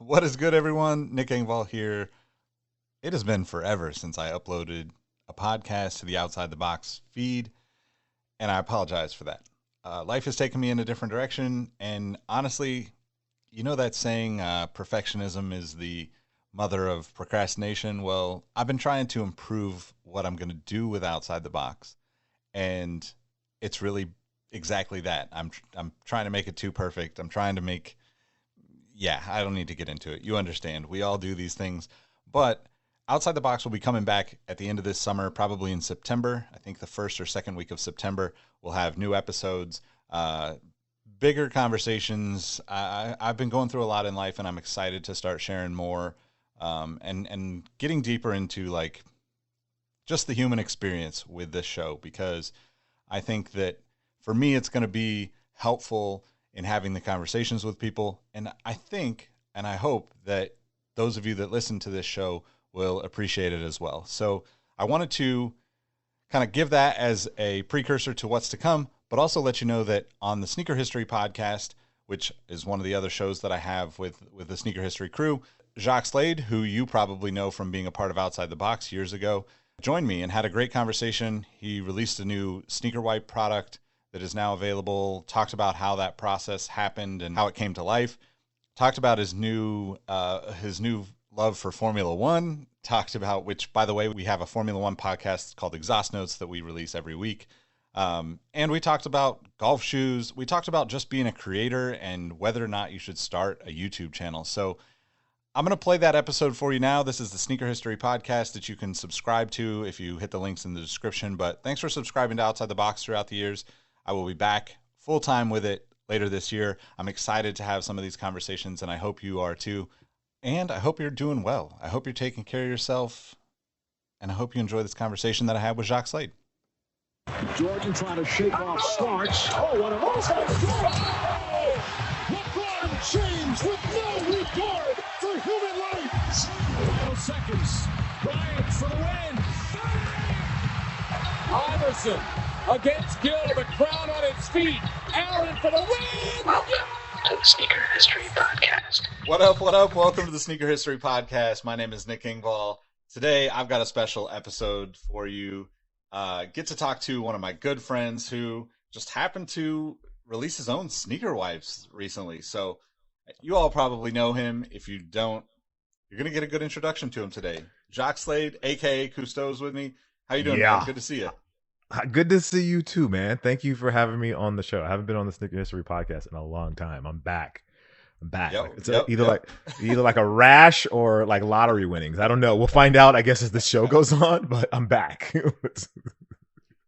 What is good, everyone? Nick Engvall here. It has been forever since I uploaded a podcast to the Outside the Box feed, and I apologize for that. Life has taken me in a different direction, and honestly, you know that saying, perfectionism is the mother of procrastination? Well, I've been trying to improve what I'm going to do with Outside the Box, and it's really exactly that. I'm trying to make it too perfect. I'm trying to make yeah, I don't need to get into it. You understand. We all do these things. But Outside the Box will be coming back at the end of this summer, probably in September. I think the first or second week of September, we'll have new episodes, uh, bigger conversations. I've been going through a lot in life, and I'm excited to start sharing more and getting deeper into like just the human experience with this show because I think that for me, it's going to be helpful in having the conversations with people. And I think and I hope that those of you that listen to this show will appreciate it as well. So I wanted to kind of give that as a precursor to what's to come, but also let you know that on the Sneaker History podcast, which is one of the other shows that I have with the Sneaker History crew, Jacques Slade, who you probably know from being a part of Outside the Box years ago, joined me and had a great conversation. He released a new sneaker wipe product that is now available, talked about how that process happened and how it came to life, talked about his new love for Formula One, talked about, which by the way, we have a Formula One podcast called Exhaust Notes that we release every week. And we talked about golf shoes. We talked about just being a creator and whether or not you should start a YouTube channel. So I'm going to play that episode for you now. This is the Sneaker History podcast that you can subscribe to if you hit the links in the description. But thanks for subscribing to Outside the Box throughout the years. I will be back full time with it later this year. I'm excited to have some of these conversations, and I hope you are too. And I hope you're doing well. I hope you're taking care of yourself, and I hope you enjoy this conversation that I had with Jacques Slade. Jordan trying to shake off Starks. Oh, what a LeBron James with no regard for human life. Final seconds. Bryant for the win. Iverson against Gill. The crowd on its feet. Allen for the win. Welcome to the Sneaker History Podcast. What up, what up? Welcome to the Sneaker History Podcast. My name is Nick Engvall. Today, I've got a special episode for you. Get to talk to one of my good friends who just happened to release his own sneaker wipes recently. So you all probably know him. If you don't, you're going to get a good introduction to him today. Jacques Slade, a.k.a. Cousteau's with me. How you doing, man? Good to see you. Good to see you too, man. Thank you for having me on the show. I haven't been on the Sneaker History podcast in a long time. I'm back. It's either like a rash or like lottery winnings. I don't know. We'll find out, I guess, as the show goes on, but I'm back.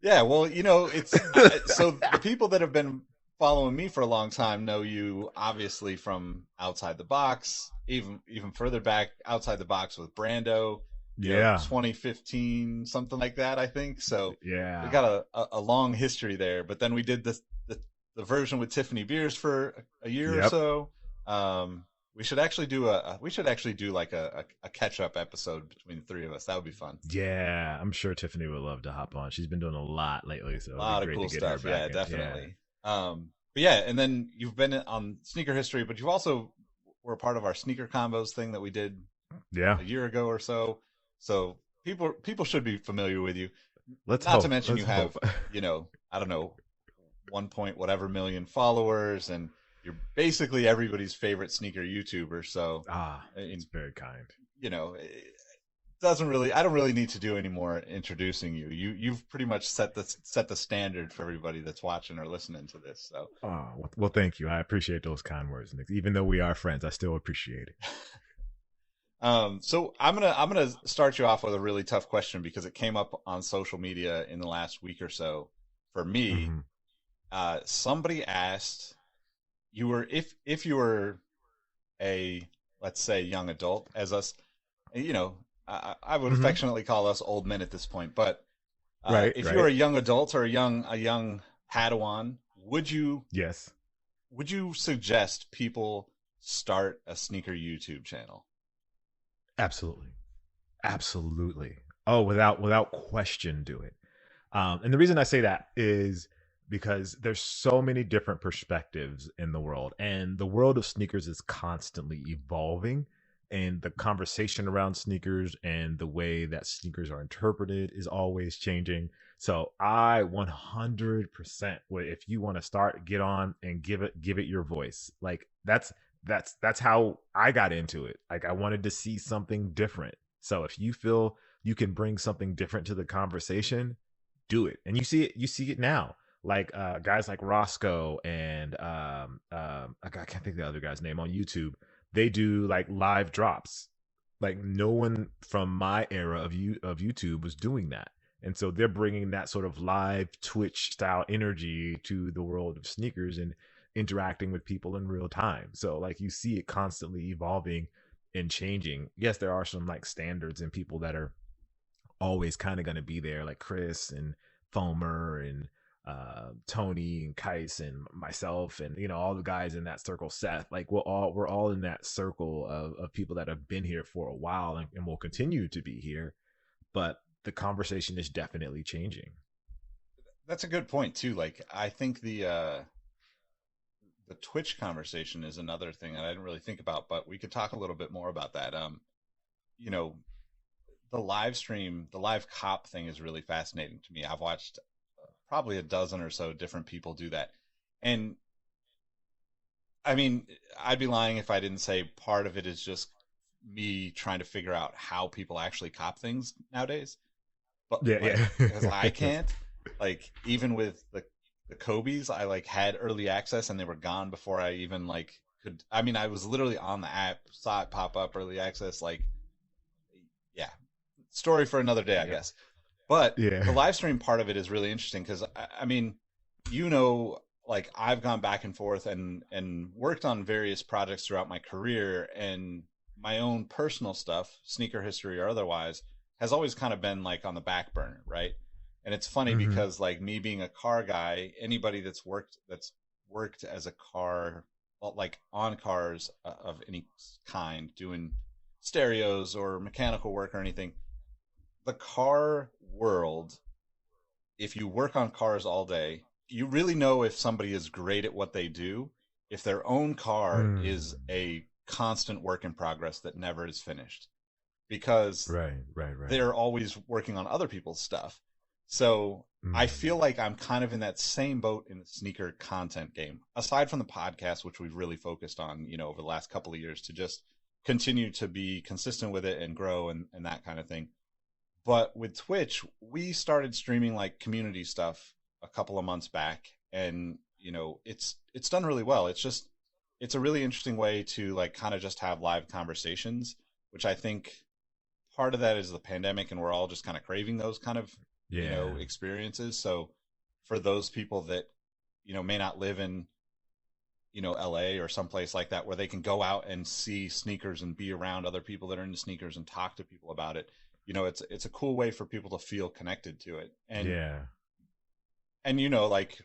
Yeah, well, you know, it's so the people that have been following me for a long time know you obviously from Outside the Box, even further back, Outside the Box with Brando. Yeah, 2015, something like that, I think. So yeah, we got a long history there. But then we did the version with Tiffany Beers for a year or so. We should actually do like a catch up episode between the three of us. That would be fun. Yeah, I'm sure Tiffany would love to hop on. She's been doing a lot lately, so a lot of cool stuff. Yeah, definitely. Yeah. But yeah, and then you've been on Sneaker History, but you also were a part of our Sneaker Combos thing that we did a year ago or so. So people should be familiar with you. Not to mention you have, I don't know, 1 point whatever million followers, and you're basically everybody's favorite sneaker YouTuber. So it's very kind. I don't really need to do any more introducing you. You've pretty much set the standard for everybody that's watching or listening to this. So well, thank you. I appreciate those kind words, Nick. Even though we are friends, I still appreciate it. So I'm gonna start you off with a really tough question because it came up on social media in the last week or so. For me, somebody asked, if you were a, let's say, young adult, as us, I would affectionately call us old men at this point, but if you were a young adult or a young Padawan, would you suggest people start a sneaker YouTube channel? Absolutely. Oh, without question, do it. And the reason I say that is because there's so many different perspectives in the world, and the world of sneakers is constantly evolving, and the conversation around sneakers and the way that sneakers are interpreted is always changing. So I 100% would, if you want to start, get on and give it your voice. Like that's how I got into it. Like I wanted to see something different. So if you feel you can bring something different to the conversation, do it. And you see it now. Like guys like Roscoe and I can't think of the other guy's name on YouTube. They do like live drops. Like no one from my era of YouTube was doing that. And so they're bringing that sort of live Twitch style energy to the world of sneakers and interacting with people in real time. So like you see it constantly evolving and changing. Yes, there are some like standards and people that are always kind of going to be there, like Chris and Foamer and Tony and Kais and myself and all the guys in that circle, Seth. Like we're all in that circle of people that have been here for a while and will continue to be here. But the conversation is definitely changing. That's a good point too. Like I think the Twitch conversation is another thing that I didn't really think about, but we could talk a little bit more about that. The live stream, the live cop thing is really fascinating to me. I've watched probably a dozen or so different people do that. And I mean, I'd be lying if I didn't say part of it is just me trying to figure out how people actually cop things nowadays. But because I can't, like, even with the Kobe's, I like had early access and they were gone before I even like could. I mean, I was literally on the app, saw it pop up, early access. Like, yeah, story for another day, I guess. But the live stream part of it is really interesting because I mean, like I've gone back and forth and worked on various projects throughout my career, and my own personal stuff, sneaker history or otherwise, has always kind of been like on the back burner, right? And it's funny because like me being a car guy, anybody that's worked as a car, like on cars of any kind, doing stereos or mechanical work or anything, the car world, if you work on cars all day, you really know if somebody is great at what they do if their own car is a constant work in progress that never is finished, because they're always working on other people's stuff. So I feel like I'm kind of in that same boat in the sneaker content game, aside from the podcast, which we've really focused on, over the last couple of years to just continue to be consistent with it and grow and that kind of thing. But with Twitch, we started streaming like community stuff a couple of months back, and it's done really well. It's a really interesting way to like kind of just have live conversations, which I think part of that is the pandemic, and we're all just kind of craving those kind of experiences. So for those people that may not live in LA or someplace like that where they can go out and see sneakers and be around other people that are into sneakers and talk to people about it, it's a cool way for people to feel connected to it. And like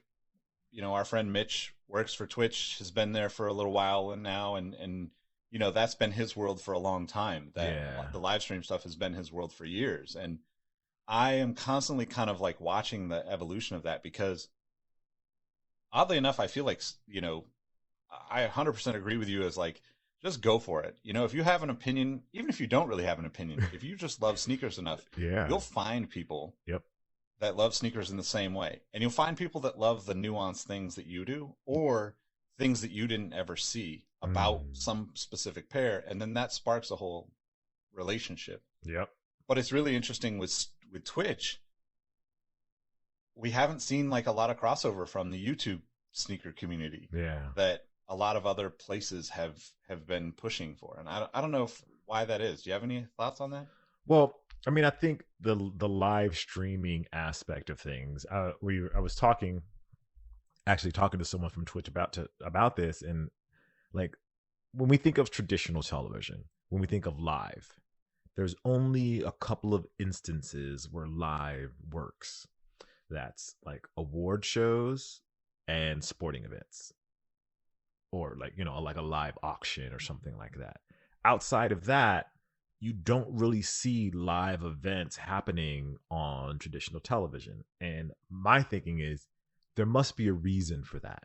our friend Mitch works for Twitch, has been there for a little while and now, and that's been his world for a long time. The live stream stuff has been his world for years, and I am constantly kind of like watching the evolution of that, because oddly enough, I feel like, I 100% agree with you as like, just go for it. If you have an opinion, even if you don't really have an opinion, if you just love sneakers enough, you'll find people that love sneakers in the same way. And you'll find people that love the nuanced things that you do, or things that you didn't ever see about some specific pair. And then that sparks a whole relationship. But it's really interesting with Twitch. We haven't seen like a lot of crossover from the YouTube sneaker community that a lot of other places have been pushing for. And I don't know why that is. Do you have any thoughts on that? Well, I mean, I think the live streaming aspect of things, I was talking to someone from Twitch about this, and like when we think of traditional television, when we think of live, there's only a couple of instances where live works. That's like award shows and sporting events, or like like a live auction or something like that. Outside of that, you don't really see live events happening on traditional television. And my thinking is, there must be a reason for that.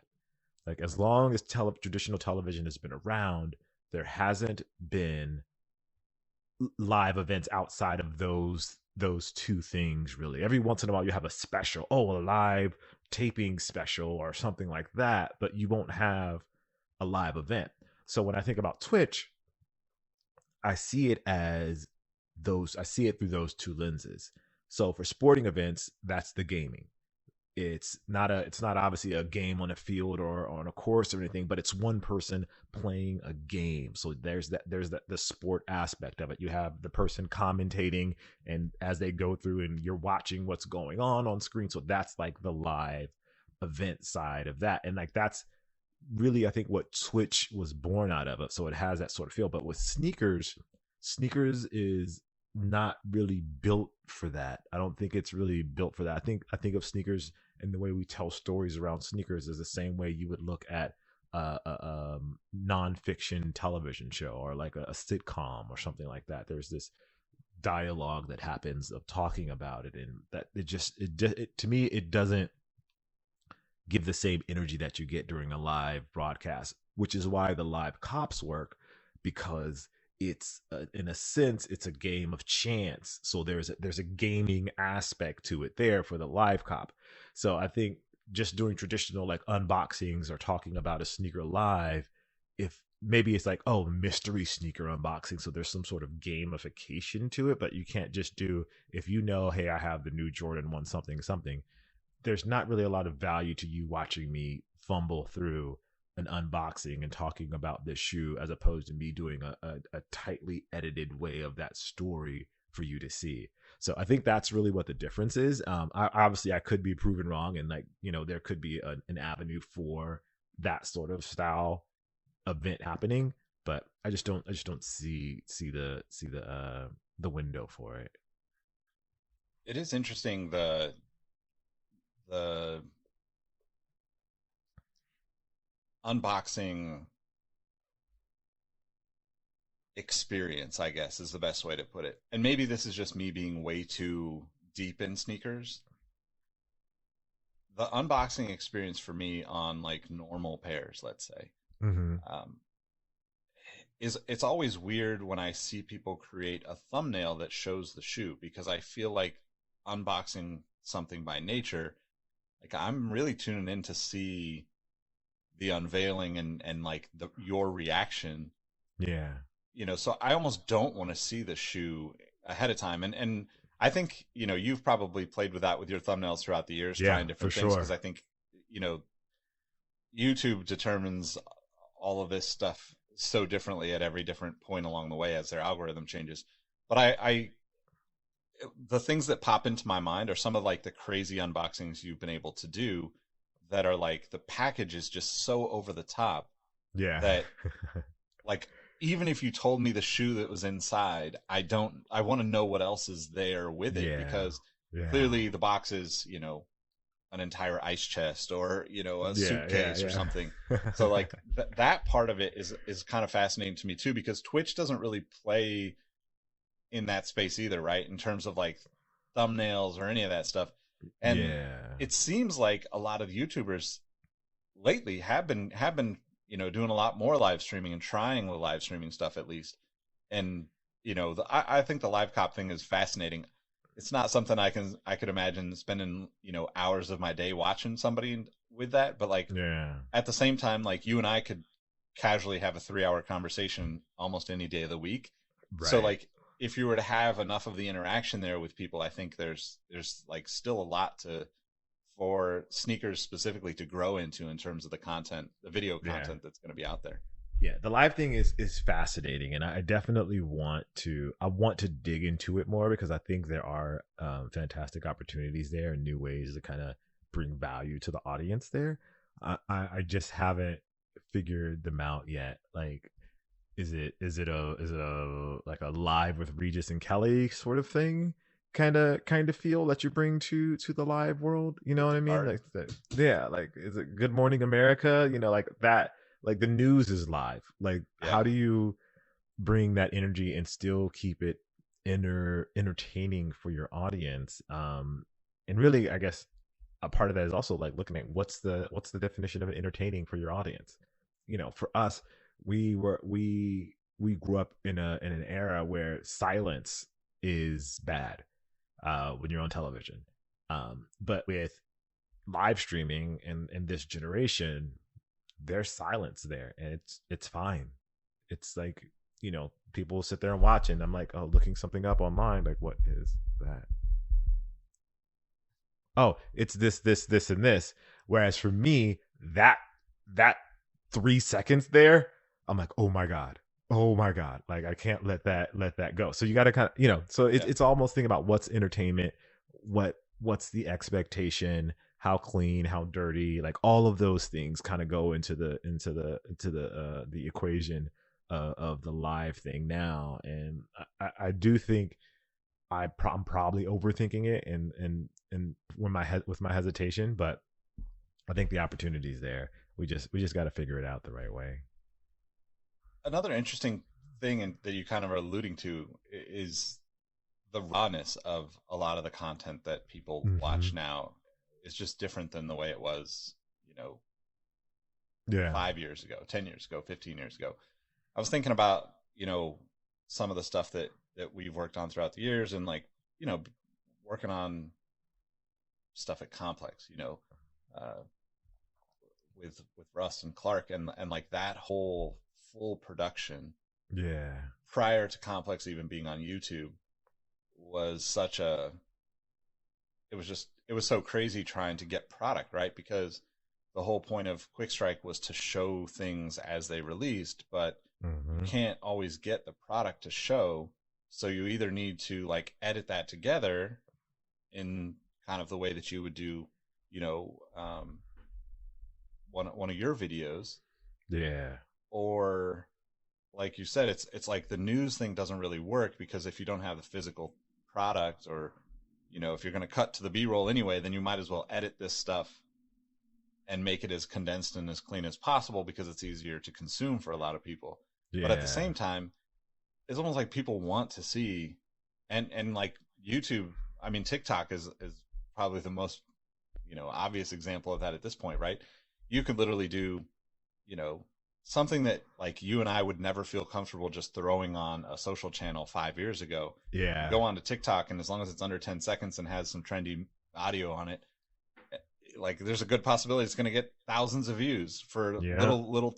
Like, as long as traditional television has been around, there hasn't been live events outside of those two things, really. Every once in a while you have a special, a live taping special or something like that, but you won't have a live event. So when I think about Twitch, I see it through those two lenses. So for sporting events, that's the gaming. It's not obviously a game on a field or on a course or anything, but it's one person playing a game. So there's the sport aspect of it. You have the person commentating, and as they go through, and you're watching what's going on screen. So that's like the live event side of that. And like, that's really, I think, what Twitch was born out of it. So it has that sort of feel. But with sneakers is not really built for that. I don't think it's really built for that. I think of sneakers, and the way we tell stories around sneakers is the same way you would look at a nonfiction television show or like a sitcom or something like that. There's this dialogue that happens of talking about it, and that it to me, it doesn't give the same energy that you get during a live broadcast, which is why the live cops work, because it's in a sense, it's a game of chance. So there's a gaming aspect to it there for the live cop. So I think just doing traditional like unboxings or talking about a sneaker live, if maybe it's like, mystery sneaker unboxing, so there's some sort of gamification to it, but you can't just do, if hey, I have the new Jordan 1 something, there's not really a lot of value to you watching me fumble through an unboxing and talking about this shoe, as opposed to me doing a tightly edited way of that story for you to see. So I think that's really what the difference is. I could be proven wrong, and there could be an avenue for that sort of style event happening, but I just don't see the window for it. It is interesting, the unboxing experience, I guess, is the best way to put it. And maybe this is just me being way too deep in sneakers. The unboxing experience for me on like normal pairs, let's say, it's always weird when I see people create a thumbnail that shows the shoe, because I feel like unboxing something by nature, like I'm really tuning in to see the unveiling and like your reaction. Yeah. So I almost don't want to see the shoe ahead of time. And I think, you've probably played with that with your thumbnails throughout the years, trying different things. Because I think, YouTube determines all of this stuff so differently at every different point along the way as their algorithm changes. But the things that pop into my mind are some of like the crazy unboxings you've been able to do, that are like, the package is just so over the top. Yeah. That like, even if you told me the shoe that was inside, I want to know what else is there with it, because clearly the box is, an entire ice chest or, a suitcase or something. So like that part of it is kind of fascinating to me too, because Twitch doesn't really play in that space either, right? In terms of like thumbnails or any of that stuff. And it seems like a lot of YouTubers lately have been doing a lot more live streaming and trying the live streaming stuff, at least. And I think the live cop thing is fascinating. It's not something I could imagine spending hours of my day watching somebody with that, but like at the same time, like you and I could casually have a 3-hour conversation almost any day of the week. Right. So like, if you were to have enough of the interaction there with people, I think there's like still a lot for sneakers specifically to grow into in terms of the content, the video content that's going to be out there. Yeah, the live thing is fascinating, and I definitely want to dig into it more, because I think there are fantastic opportunities there and new ways to kind of bring value to the audience there. I just haven't figured them out yet. Like, is it a like a live with Regis and Kelly sort of thing, kind of feel that you bring to the live world? You know what I mean? Like like, is it Good Morning America? Like that. Like, the news is live. Like, how do you bring that energy and still keep it entertaining for your audience? And really, I guess a part of that is also like looking at what's the definition of entertaining for your audience. For us, we grew up in an era where silence is bad when you're on television. But with live streaming and this generation, there's silence there, and it's fine. It's like, people sit there and watch, and I'm like, oh, looking something up online, like, what is that? Oh, it's this, and this. Whereas for me, that 3 seconds there, I'm like, oh my god, like I can't let that go. So you got to kind of, so it's almost thinking about what's entertainment, what's the expectation, how clean, how dirty, like all of those things kind of go into the equation of the live thing now. And I do think I'm probably overthinking it and with my hesitation, but I think the opportunity is there. We just got to figure it out the right way. Another interesting thing that you kind of are alluding to is the rawness of a lot of the content that people watch now is just different than the way it was, 5 years ago, 10 years ago, 15 years ago. I was thinking about, some of the stuff that we've worked on throughout the years, and like, working on stuff at Complex, with Russ and Clark and like that whole full production. Yeah. Prior to Complex even being on YouTube was it was so crazy trying to get product, right? Because the whole point of Quick Strike was to show things as they released, but you can't always get the product to show. So you either need to like edit that together in kind of the way that you would do, one of your videos. Yeah. Or like you said, it's like the news thing doesn't really work, because if you don't have the physical product, or, if you're going to cut to the B-roll anyway, then you might as well edit this stuff and make it as condensed and as clean as possible, because it's easier to consume for a lot of people. Yeah. But at the same time, it's almost like people want to see, and like YouTube, I mean, TikTok is probably the most, obvious example of that at this point, right? You could literally do, something that like you and I would never feel comfortable just throwing on a social channel 5 years ago. Yeah. Go on to TikTok, and as long as it's under 10 seconds and has some trendy audio on it, like there's a good possibility it's going to get thousands of views for little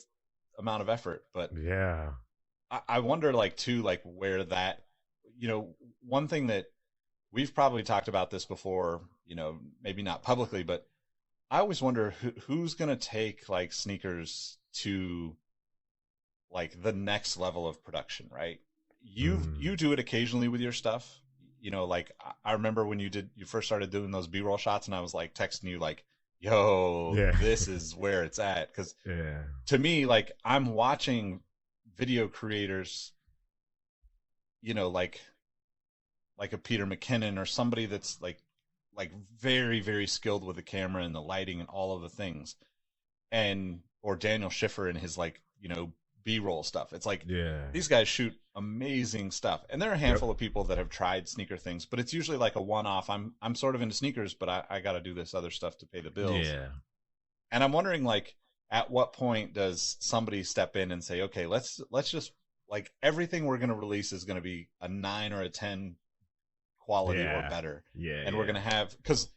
amount of effort. But yeah, I wonder like too, like where that, one thing that we've probably talked about this before, maybe not publicly, but I always wonder who's going to take like sneakers to like the next level of production, right? You do it occasionally with your stuff. Like I remember when you first started doing those B-roll shots, and I was like texting you like, yo, this is where it's at. Cause to me, like I'm watching video creators, like a Peter McKinnon or somebody that's like very, very skilled with the camera and the lighting and all of the things. Or Daniel Schiffer and his like, B-roll stuff. It's like these guys shoot amazing stuff. And there are a handful of people that have tried sneaker things, but it's usually like a one-off. I'm sort of into sneakers, but I got to do this other stuff to pay the bills. Yeah. And I'm wondering like at what point does somebody step in and say, okay, let's just like everything we're going to release is going to be a 9 or a 10 quality or better. Yeah. And we're going to have, because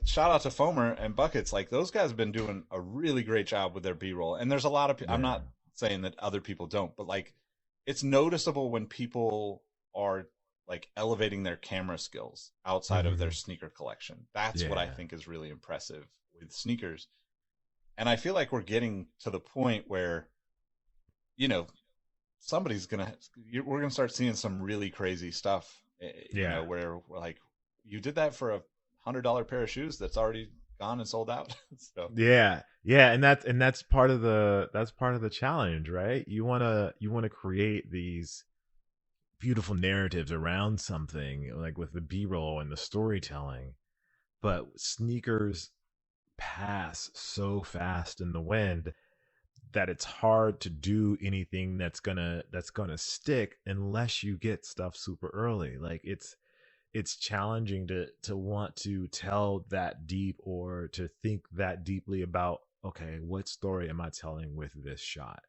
shout out to Foamer and Buckets, like those guys have been doing a really great job with their B-roll. And there's a lot of I'm not saying that other people don't, but like it's noticeable when people are like elevating their camera skills outside of their sneaker collection. That's what I think is really impressive with sneakers. And I feel like we're getting to the point where, we're going to start seeing some really crazy stuff, where we're like, you did that for a $100 pair of shoes that's already gone and sold out. So yeah, and that's part of the challenge, right? You want to create these beautiful narratives around something, like with the B-roll and the storytelling, but sneakers pass so fast in the wind that it's hard to do anything that's gonna stick unless you get stuff super early. Like it's it's challenging to want to tell that deep or to think that deeply about, okay, what story am I telling with this shot?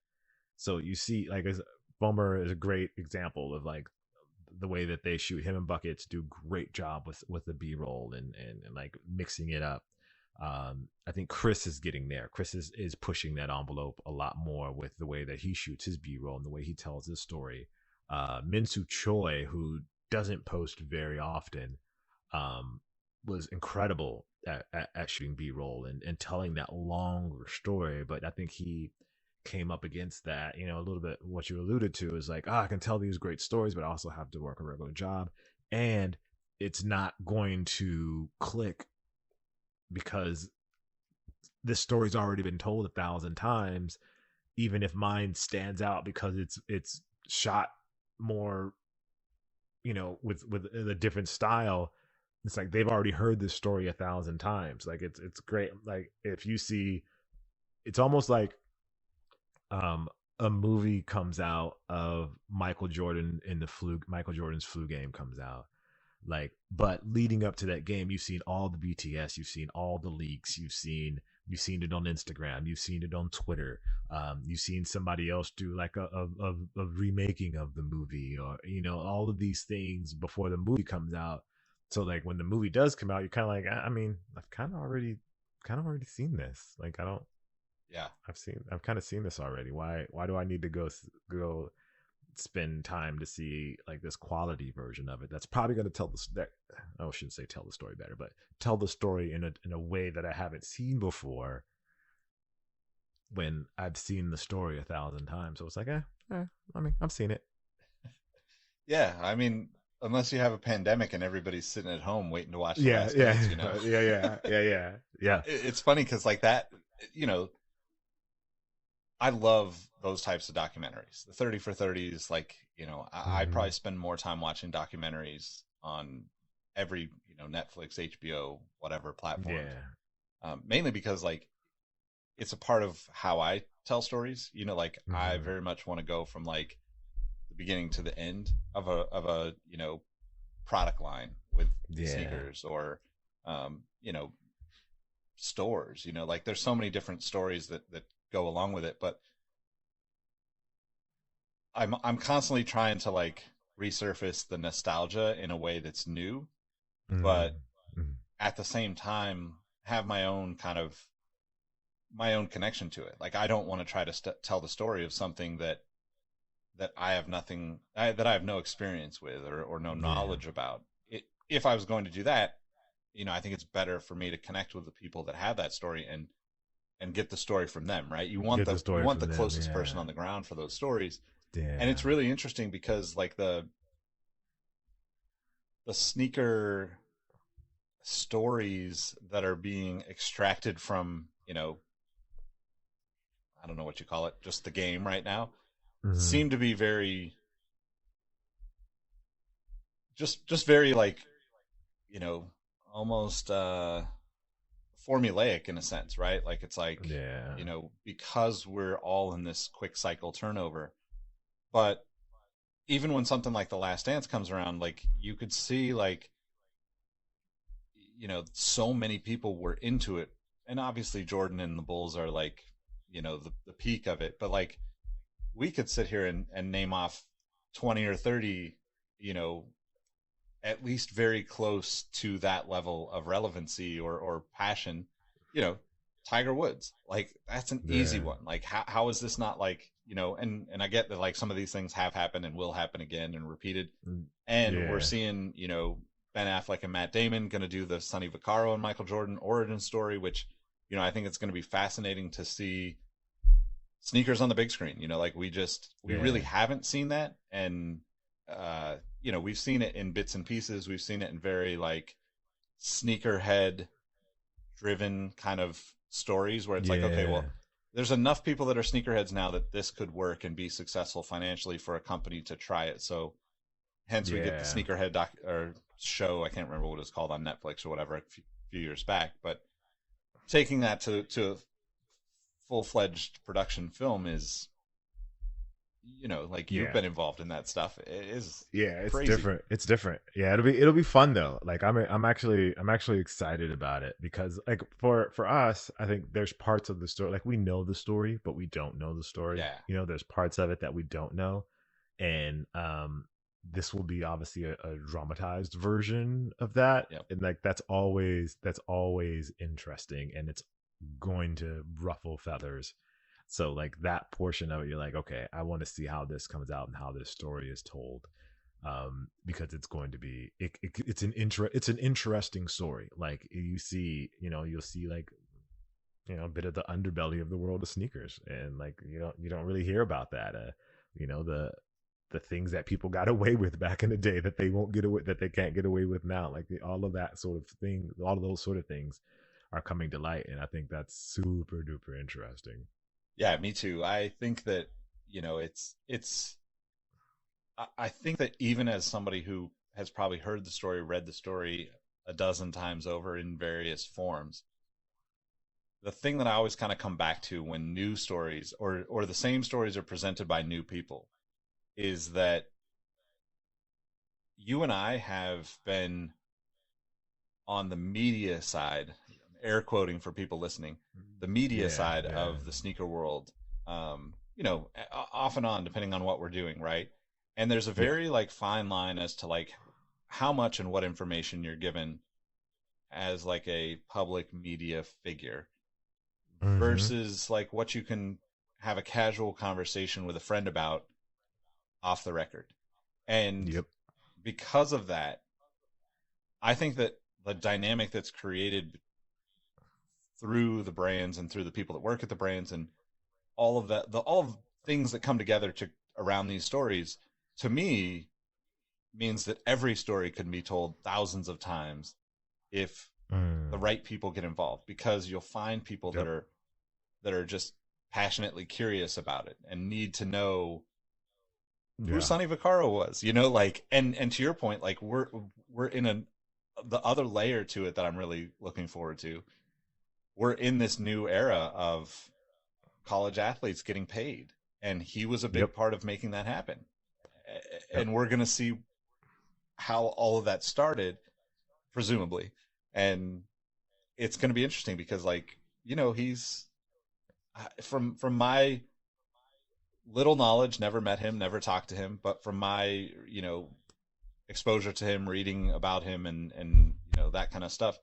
So you see, like, Bomer is a great example of like the way that they shoot. Him and Buckets do great job with the B-roll and like mixing it up. I think Chris is getting there. Chris is pushing that envelope a lot more with the way that he shoots his B-roll and the way he tells his story. Minsu Choi, who doesn't post very often, was incredible at shooting B-roll and telling that longer story. But I think he came up against that, a little bit what you alluded to is like, I can tell these great stories, but I also have to work a regular job. And it's not going to click because this story's already been told 1,000 times, even if mine stands out because it's shot more, with a different style. It's like they've already heard this story 1,000 times. Like it's great. Like if you see, it's almost like a movie comes out of Michael Jordan in Michael Jordan's flu game comes out. Like, but leading up to that game, you've seen all the BTS, you've seen all the leaks, you've seen it on Instagram, you've seen it on Twitter, you've seen somebody else do like a remaking of the movie, or all of these things before the movie comes out. So like when the movie does come out, you're kind of like, I mean, I've kind of already seen this. Like I've kind of seen this already. Why do I need to go spend time to see like this quality version of it that's probably going to tell I shouldn't say tell the story better, but tell the story in a way that I haven't seen before when I've seen the story 1,000 times. So it's like, I mean, I've seen it. Yeah, I mean, unless you have a pandemic and everybody's sitting at home waiting to watch the Yeah, last yeah, dance, yeah. It's funny because like that, I love those types of documentaries. The 30 for 30s, like, I probably spend more time watching documentaries on every, Netflix, HBO, whatever platform. Yeah. Mainly because like it's a part of how I tell stories. I very much want to go from like the beginning to the end of a product line with sneakers or stores. Like there's so many different stories that go along with it, but I'm constantly trying to like resurface the nostalgia in a way that's new, but at the same time have my own connection to it. Like I don't want to try to tell the story of something that I have that I have no experience with or no knowledge about. If I was going to do that, I think it's better for me to connect with the people that have that story and get the story from them, right? You want the closest person on the ground for those stories. Yeah. And it's really interesting because like the sneaker stories that are being extracted from, I don't know what you call it, just the game right now, seem to be very just very like, almost formulaic in a sense, right? Like it's like, because we're all in this quick cycle turnover. But even when something like The Last Dance comes around, like you could see like, so many people were into it. And obviously Jordan and the Bulls are like, the peak of it. But like we could sit here and name off 20 or 30, at least very close to that level of relevancy or passion, Tiger Woods, like that's an easy one. Like how is this not like, and I get that like some of these things have happened and will happen again and repeated. And we're seeing, Ben Affleck and Matt Damon going to do the Sonny Vaccaro and Michael Jordan origin story, which, I think it's going to be fascinating to see sneakers on the big screen. Like we really haven't seen that. And, we've seen it in bits and pieces. We've seen it in very like sneakerhead driven kind of stories where it's like, okay, well, there's enough people that are sneakerheads now that this could work and be successful financially for a company to try it. So hence we get the sneakerhead or show. I can't remember what it's called on Netflix or whatever a few years back, but taking that to a full-fledged production film is, like you've Yeah. been involved in that stuff. It is Yeah, it's crazy. different. It's different. Yeah, it'll be fun though. Like I'm actually excited about it because like for us, I think there's parts of the story like we know the story, but we don't know the story. Yeah. There's parts of it that we don't know, and this will be obviously a dramatized version of that, Yep. and like that's always interesting, and it's going to ruffle feathers. So like that portion of it, you're like, okay, I want to see how this comes out and how this story is told, because it's going to be it's an interesting story. Like you'll see like a bit of the underbelly of the world of sneakers, and like you don't really hear about that. The things that people got away with back in the day that they won't get away that they can't get away with now, like all of that sort of thing, all of those sort of things are coming to light, and I think that's super duper interesting. Yeah, me too. I think that, it's I think that even as somebody who has probably heard the story, read the story a dozen times over in various forms, the thing that I always kind of come back to when new stories or the same stories are presented by new people is that you and I have been on the media side, air quoting for people listening, the media Yeah, side yeah, of the sneaker world, off and on, depending on what we're doing, right? And there's a yeah. very like fine line as to like how much and what information you're given as like a public media figure Mm-hmm. versus like what you can have a casual conversation with a friend about off the record. And Yep. because of that, I think that the dynamic that's created through the brands and through the people that work at the brands and all of that, all of things that come together to around these stories, to me, means that every story can be told thousands of times if the Mm. right people get involved, because you'll find people Yep. that are just passionately curious about it and need to know who Yeah. Sonny Vaccaro was, like, and to your point, like we're in the other layer to it that I'm really looking forward to. We're in this new era of college athletes getting paid, and he was a Yep. big part of making that happen. Yep. And we're going to see how all of that started, presumably, and it's going to be interesting because, like, he's from my little knowledge, never met him, never talked to him, but from my exposure to him, reading about him, and that kind of stuff,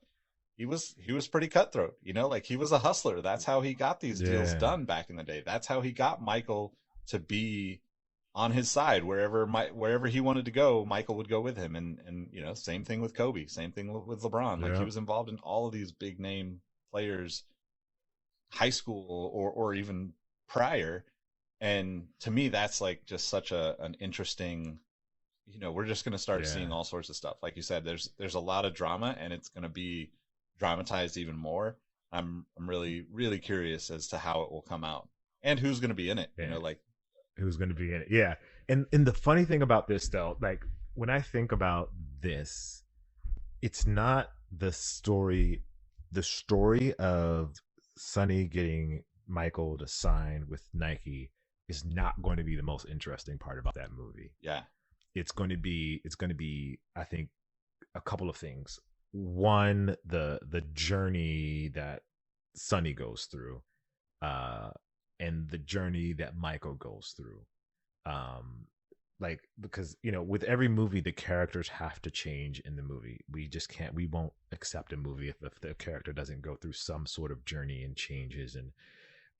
he was pretty cutthroat. Like he was a hustler. That's how he got these deals Yeah. done back in the day. That's how he got Michael to be on his side wherever he wanted to go. Michael would go with him, and same thing with Kobe, same thing with LeBron. Like he Yeah. was involved in all of these big name players, high school or even prior. And to me, that's like just such an interesting. We're just going to start Yeah. seeing all sorts of stuff. Like you said, there's a lot of drama, and it's going to be dramatized even more. I'm really really curious as to how it will come out and who's going to be in it. Yeah. Like Who's going to be in it? Yeah. And the funny thing about this though, like when I think about this, it's not the story of Sonny getting Michael to sign with Nike is not going to be the most interesting part about that movie. yeah, It's going to be I think a couple of things. One, the journey that Sonny goes through, uh, and the journey that Michael goes through. Um, like because with every movie the characters have to change in the movie. We won't accept a movie if the character doesn't go through some sort of journey and changes. And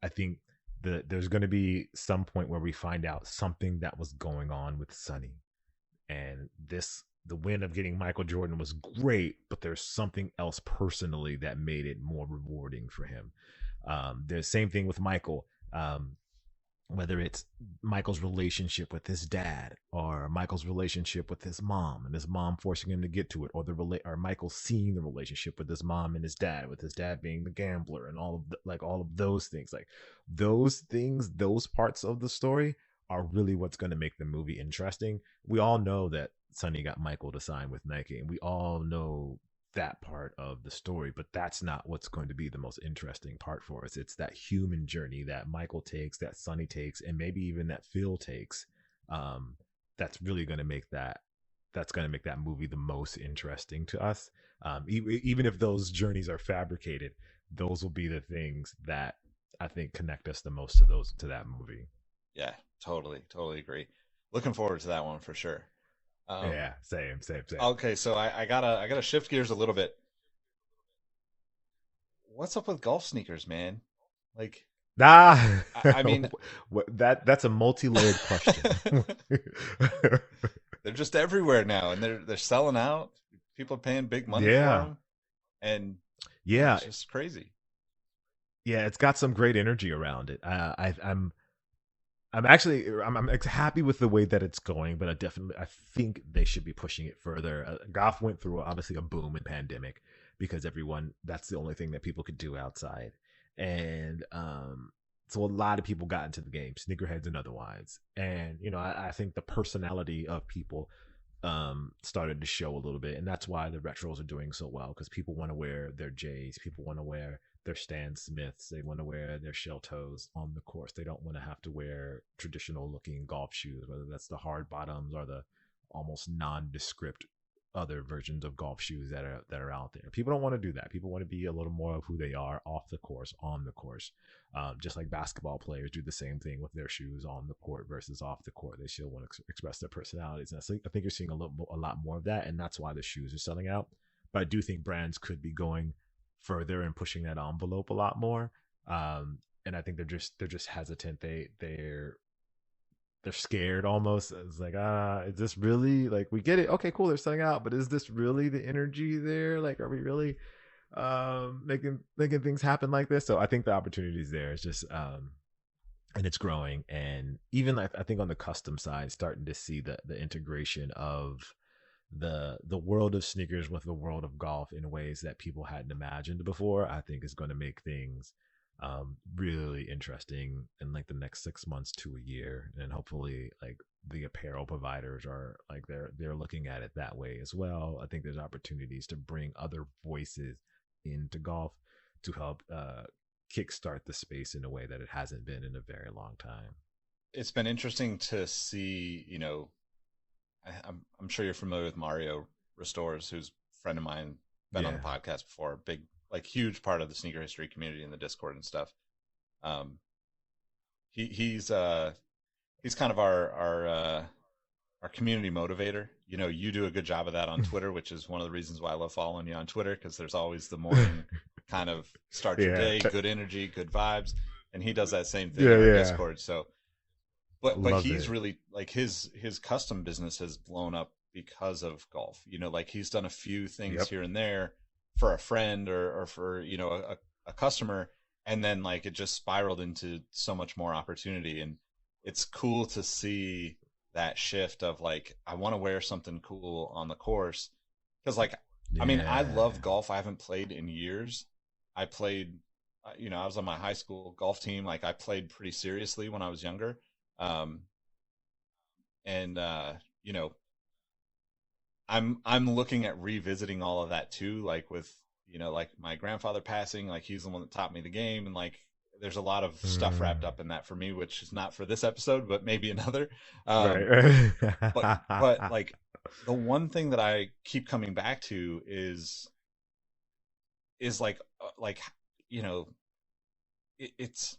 I think there's going to be some point where we find out something that was going on with Sonny, and the win of getting Michael Jordan was great, but there's something else personally that made it more rewarding for him. The same thing with Michael. Whether it's Michael's relationship with his dad, or Michael's relationship with his mom, and his mom forcing him to get to it, or Michael seeing the relationship with his mom and his dad, with his dad being the gambler, and all of those things, like those things, those parts of the story are really what's going to make the movie interesting. We all know that Sonny got Michael to sign with Nike, and we all know that part of the story, but that's not what's going to be the most interesting part for us. It's that human journey that Michael takes, that Sonny takes, and maybe even that Phil takes. That's really going to make that movie the most interesting to us. Even if those journeys are fabricated, those will be the things that I think connect us the most to that movie. Yeah, totally agree. Looking forward to that one for sure. Yeah, same. Okay, so I gotta shift gears a little bit. What's up with golf sneakers, man? Like, I mean, that's a multi-layered question. They're just everywhere now, and they're selling out. People are paying big money for them, and it's just crazy. Yeah, it's got some great energy around it. I'm actually happy with the way that it's going, but I think they should be pushing it further. Golf went through obviously a boom in pandemic because that's the only thing that people could do outside, and so a lot of people got into the game, sneakerheads and otherwise. And I think the personality of people started to show a little bit, and that's why the retros are doing so well, because people want to wear their J's, people want to wear their Stan Smiths, they want to wear their shell toes on the course. They don't want to have to wear traditional looking golf shoes, whether that's the hard bottoms or the almost nondescript other versions of golf shoes that are out there. People don't want to do that. People want to be a little more of who they are off the course, on the course. Just like basketball players do the same thing with their shoes on the court versus off the court. They still want to express their personalities. And I think you're seeing a lot more of that, and that's why the shoes are selling out. But I do think brands could be going further and pushing that envelope a lot more. And I think they're just hesitant. They're scared almost. It's like, is this really, like, we get it, okay, cool, they're selling out, but is this really the energy there? Like, are we really making things happen like this? So I think the opportunity is there. It's just and it's growing. And even I think on the custom side, starting to see the integration of the world of sneakers with the world of golf in ways that people hadn't imagined before, I think is going to make things really interesting in like the next 6 months to a year. And hopefully like the apparel providers are like they're looking at it that way as well. I think there's opportunities to bring other voices into golf to help kickstart the space in a way that it hasn't been in a very long time. It's been interesting to see, I'm sure you're familiar with Mario Restores, who's a friend of mine, been on the podcast before, big, like, huge part of the sneaker history community in the Discord and stuff. He's kind of our community motivator. You do a good job of that on Twitter, which is one of the reasons why I love following you on Twitter, because there's always the morning kind of start your day, good energy, good vibes, and he does that same thing in our Discord. So, but he's really, like, his custom business has blown up because of golf. Like, he's done a few things here and there for a friend or for a customer, and then like it just spiraled into so much more opportunity. And it's cool to see that shift of like, I want to wear something cool on the course, because like I mean, I love golf. I haven't played in years. I played I was on my high school golf team. Like, I played pretty seriously when I was younger. I'm looking at revisiting all of that too, like with like my grandfather passing, like he's the one that taught me the game, and like there's a lot of stuff wrapped up in that for me, which is not for this episode, but maybe another. Right. but like the one thing that I keep coming back to is like it's,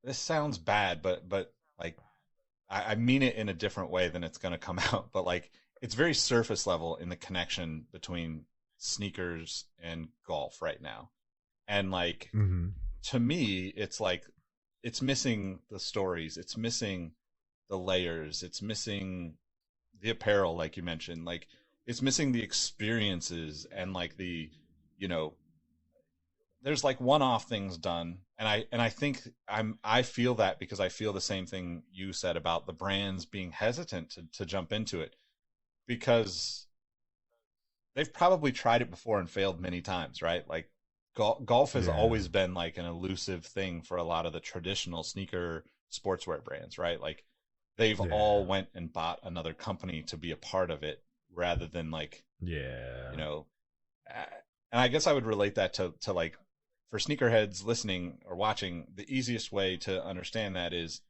this sounds bad, but like I mean it in a different way than it's going to come out, but like it's very surface level in the connection between sneakers and golf right now. And like, to me, it's like, it's missing the stories, it's missing the layers, it's missing the apparel, like you mentioned, like it's missing the experiences, and like the, there's like one-off things done. And I think I feel that because I feel the same thing you said about the brands being hesitant to jump into it, because they've probably tried it before and failed many times, right? Like golf has always been like an elusive thing for a lot of the traditional sneaker sportswear brands, right? Like they've all went and bought another company to be a part of it, rather than like, Yeah. you know, and I guess I would relate that to like, for sneakerheads listening or watching, the easiest way to understand that is,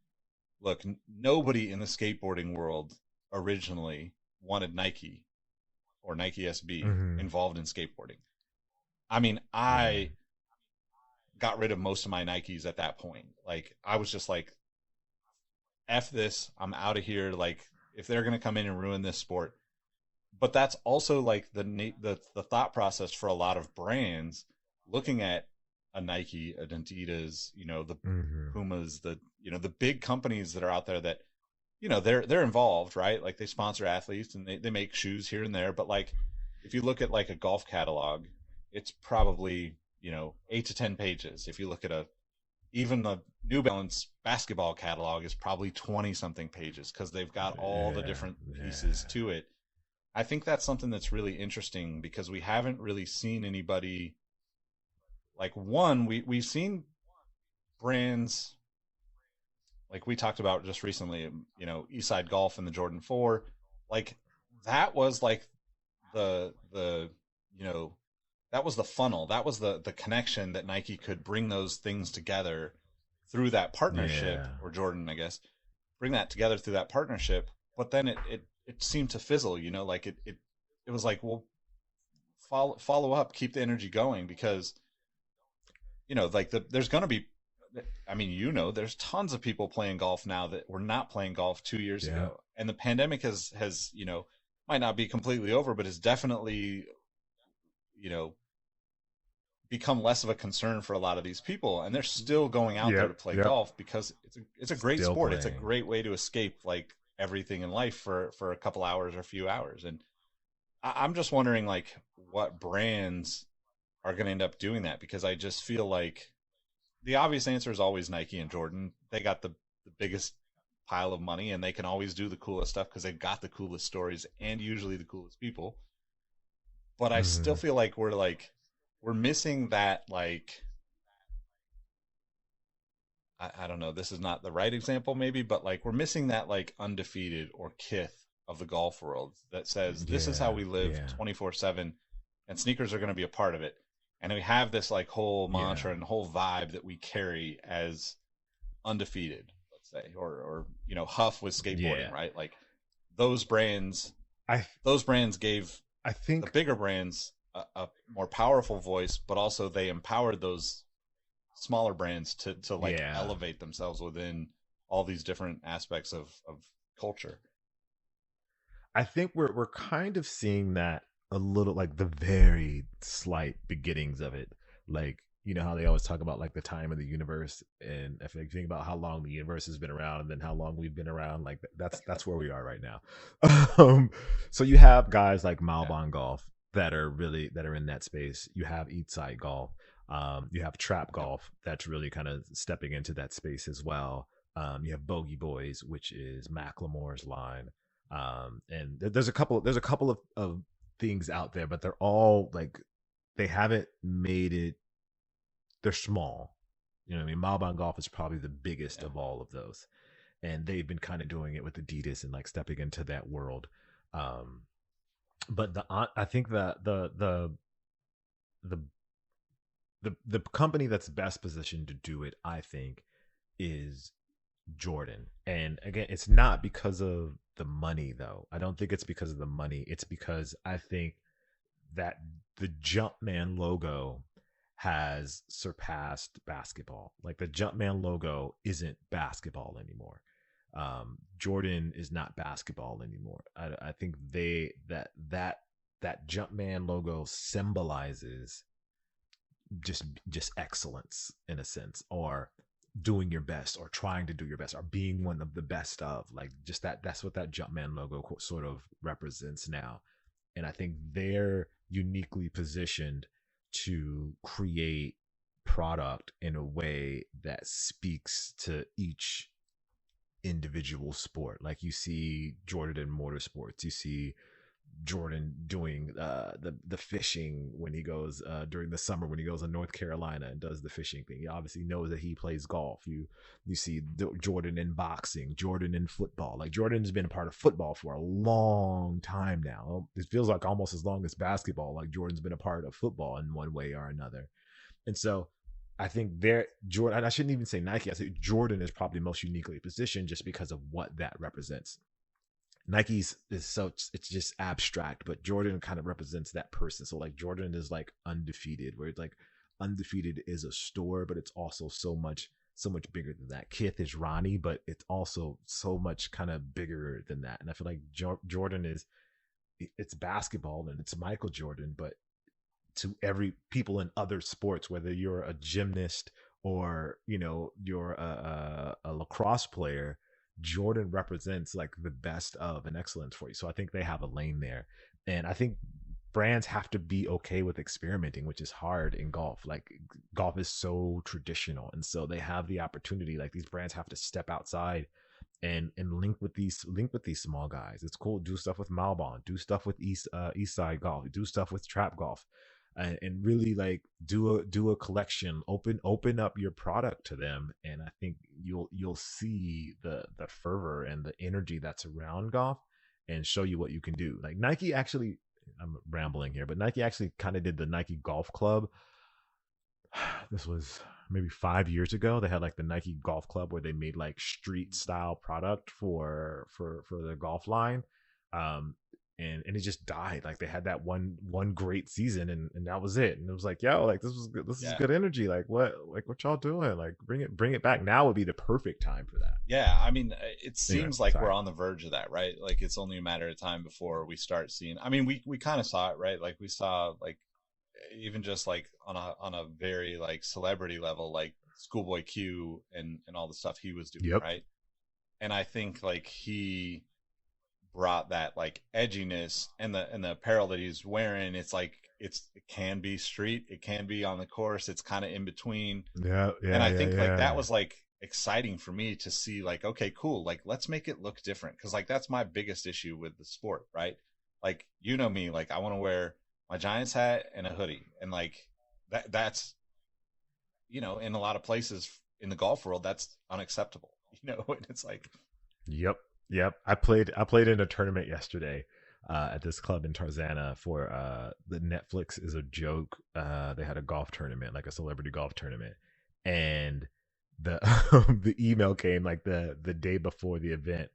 look, nobody in the skateboarding world originally wanted Nike or Nike SB Mm-hmm. involved in skateboarding. I mean, Yeah. I got rid of most of my Nikes at that point. Like, I was just like, F this, I'm out of here. Like, if they're going to come in and ruin this sport. But that's also like the thought process for a lot of brands looking at a Nike, an Adidas, the Mm-hmm. Pumas, the big companies that are out there that, they're involved, right? Like, they sponsor athletes and they make shoes here and there. But like, if you look at like a golf catalog, it's probably, 8 to 10 pages. If you look at even the New Balance basketball catalog is probably 20 something pages because they've got all the Yeah. different pieces Yeah. to it. I think that's something that's really interesting because we haven't really seen anybody like, one, we've seen brands like we talked about just recently, Eastside Golf and the Jordan 4. Like, that was like the you know that was the funnel. That was the connection that Nike could bring those things together through that partnership, Yeah. or Jordan, I guess, bring that together through that partnership. But then it seemed to fizzle, like it was like, well, follow up, keep the energy going, because like there's going to be, I mean, there's tons of people playing golf now that were not playing golf 2 years Yeah. ago, and the pandemic has might not be completely over, but is definitely you know become less of a concern for a lot of these people, and they're still going out there to Yep. play Yep. golf because it's a great Still sport. It's a playing. great way to escape like everything in life for a couple hours or a few hours. And I'm just wondering like what brands are going to end up doing that, because I just feel like the obvious answer is always Nike and Jordan. They got the biggest pile of money and they can always do the coolest stuff because they've got the coolest stories and usually the coolest people. But I still Mm-hmm. feel like we're missing that, like, I don't know, this is not the right example maybe, but like we're missing that like undefeated or Kith of the golf world that says this is how Yeah. we live Yeah. 24/7 and sneakers are going to be a part of it. And we have this like whole Yeah. mantra and whole vibe that we carry as undefeated, let's say, or Huff with skateboarding, Yeah. right? Like those brands I those brands gave I the think bigger brands a more powerful voice, but also they empowered those smaller brands to like yeah. elevate themselves within all these different aspects of culture. I think we're kind of seeing that a little, like the very slight beginnings of it. Like, you know how they always talk about like the time of the universe, and if you think about how long the universe has been around and then how long we've been around, like that's where we are right now. um, so you have guys like Yeah. Malbon Golf that are in that space. You have Eat Side Golf. You have Trap Yep. Golf that's really kind of stepping into that space as well. You have Bogey Boys, which is Macklemore's line. And there's a couple of things out there, but they're all like, they haven't made it, they're small. You know what I mean? Malbon Golf is probably the biggest Yeah. of all of those. And they've been kind of doing it with Adidas and like stepping into that world. Um, but I think that the the company that's best positioned to do it, I think, is Jordan. And again, it's not because of the money though. I don't think it's because of the money. It's because I think that the Jumpman logo has surpassed basketball. Like the Jumpman logo isn't basketball anymore. Jordan is not basketball anymore. I think that Jumpman logo symbolizes just excellence in a sense, or doing your best, or trying to do your best, or being one of the best of, like, just that's what that Jumpman logo sort of represents now. And I think they're uniquely positioned to create product in a way that speaks to each individual sport. Like you see Jordan in motorsports, you see Jordan doing the fishing when he goes during the summer when he goes to North Carolina and does the fishing thing. He obviously knows that he plays golf. You see Jordan in boxing, Jordan in football. Like Jordan's been a part of football for a long time now. It feels like almost as long as basketball. Like Jordan's been a part of football in one way or another. And so I think Jordan, I shouldn't even say Nike. I say Jordan is probably most uniquely positioned just because of what that represents. Nike's is so it's just abstract, but Jordan kind of represents that person. So like Jordan is like undefeated, where it's like undefeated is a store, but it's also so much bigger than that. Kith is Ronnie, but it's also so much kind of bigger than that. And I feel like Jordan it's basketball and it's Michael Jordan, but to every people in other sports, whether you're a gymnast or you're a lacrosse player, Jordan represents like the best of an excellence for you. So I think they have a lane there. And I think brands have to be okay with experimenting, which is hard in golf. Like golf is so traditional. And so they have the opportunity, like these brands have to step outside and link with these small guys. It's cool. Do stuff with Malbon, do stuff with East Side Golf, do stuff with Trap Golf. And really like do a collection, open up your product to them, and I think you'll see the fervor and the energy that's around golf, and show you what you can do. Like Nike actually, I'm rambling here, but Nike actually kind of did the Nike Golf Club. This was maybe 5 years ago. They had like the Nike Golf Club where they made like street style product for the golf line. And it just died. Like they had that one great season and that was it. And it was like, yo, like this was good. This is good energy. Like what y'all doing? Like bring it back. Now would be the perfect time for that. Yeah. I mean, it seems like we're on the verge of that, right? Like it's only a matter of time before we start seeing, I mean, we kind of saw it, right? Like we saw like, even just like on a very like celebrity level, like Schoolboy Q and all the stuff he was doing. Right. And I think like he brought that like edginess and the apparel that he's wearing. It's like it can be street, it can be on the course, it's kind of in between. And I think that was like exciting for me to see, like, okay, cool, like let's make it look different, because like that's my biggest issue with the sport, right? Like me, like I want to wear my Giants hat and a hoodie, and like that's in a lot of places in the golf world that's unacceptable, and it's like Yep. I played in a tournament yesterday at this club in Tarzana for the Netflix is a Joke. They had a golf tournament, like a celebrity golf tournament. And the the email came like the day before the event,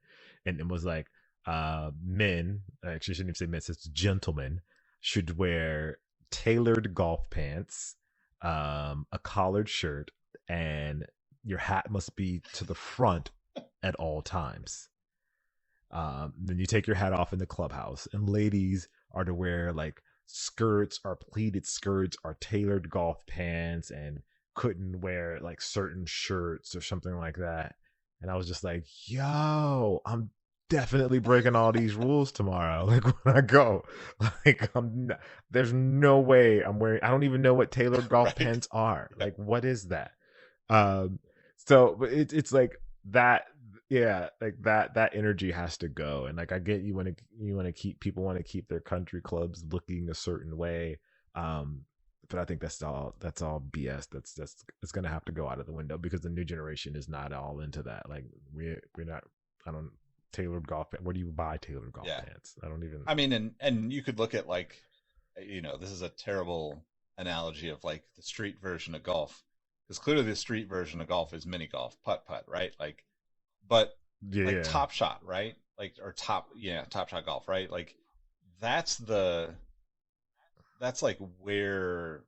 and it was like men, actually shouldn't even say men, it's gentlemen, should wear tailored golf pants, a collared shirt, and your hat must be to the front at all times. Then you take your hat off in the clubhouse, and ladies are to wear like skirts or pleated skirts or tailored golf pants, and couldn't wear like certain shirts or something like that. And I was just like, yo, I'm definitely breaking all these rules tomorrow. Like when I go, like there's no way I'm wearing, I don't even know what tailored golf pants are. Like, what is that? So but it's like that. Yeah, like that energy has to go. And like I get you want to keep people want to keep their country clubs looking a certain way, but I think that's all BS. That's it's gonna have to go out of the window, because the new generation is not all into that. Like we're not. I don't tailored golf. Where do you buy tailored golf pants? I don't even. I mean, and you could look at like, this is a terrible analogy of like the street version of golf, because clearly the street version of golf is mini golf, putt, right? Like. But like Top Shot, right? Like, or Top Shot Golf, right? Like that's like where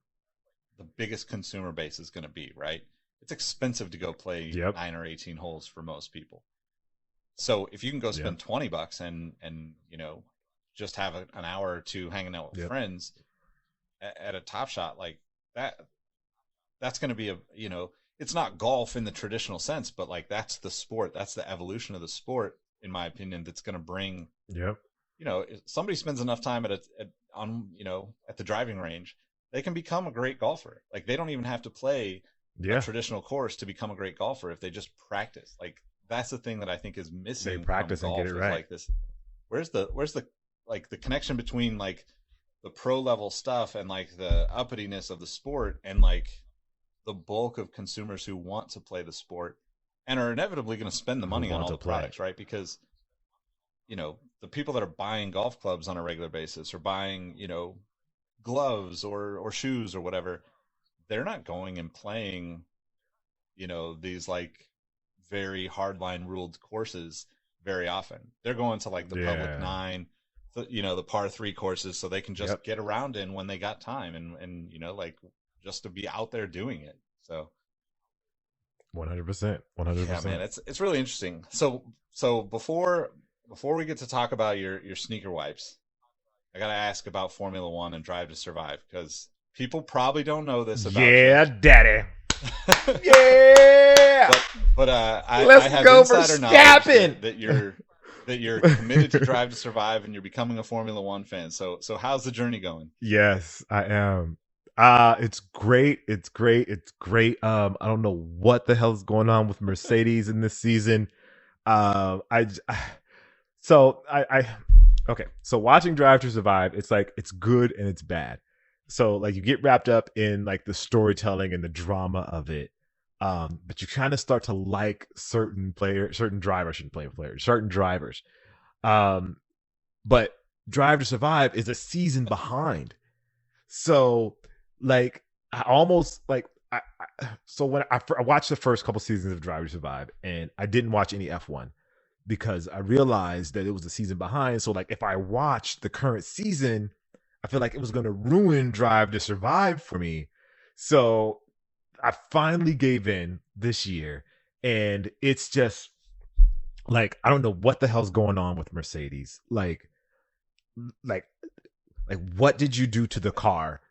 the biggest consumer base is going to be, right? It's expensive to go play 9 or 18 holes for most people. So if you can go spend $20 and just have an hour or two hanging out with friends at a Top Shot, like that's going to be it's not golf in the traditional sense, but like that's the sport, that's the evolution of the sport, in my opinion, that's going to bring. If somebody spends enough time at the driving range, they can become a great golfer. Like they don't even have to play a traditional course to become a great golfer if they just practice. Like that's the thing that I think is missing. They practice and get it right. Like this, where's the like the connection between like the pro level stuff and like the uppityness of the sport and like the bulk of consumers who want to play the sport and are inevitably going to spend the money on all the products, right? Because, you know, the people that are buying golf clubs on a regular basis or buying, you know, gloves or shoes or whatever, they're not going and playing, you know, these like very hardline ruled courses very often. They're going to like the public 9, you know, the par 3 courses so they can just get around in when they got time and you know, like just to be out there doing it. So 100%. Yeah, man, it's really interesting. So before we get to talk about your sneaker wipes, I got to ask about Formula 1 and Drive to Survive because people probably don't know this about you. Daddy. Yeah. But I have go insider knowledge that you're committed to Drive to Survive and you're becoming a Formula 1 fan. So how's the journey going? Yes, I am. It's great. It's great. I don't know what the hell's going on with Mercedes in this season. Okay. So watching Drive to Survive, it's like it's good and it's bad. So like you get wrapped up in like the storytelling and the drama of it. But you kind of start to like certain drivers. But Drive to Survive is a season behind. So like I almost like so when I watched the first couple seasons of Drive to Survive and I didn't watch any F1 because I realized that it was a season behind. So like if I watched the current season, I feel like it was going to ruin Drive to Survive for me. So I finally gave in this year and it's just like I don't know what the hell's going on with Mercedes. Like what did you do to the car?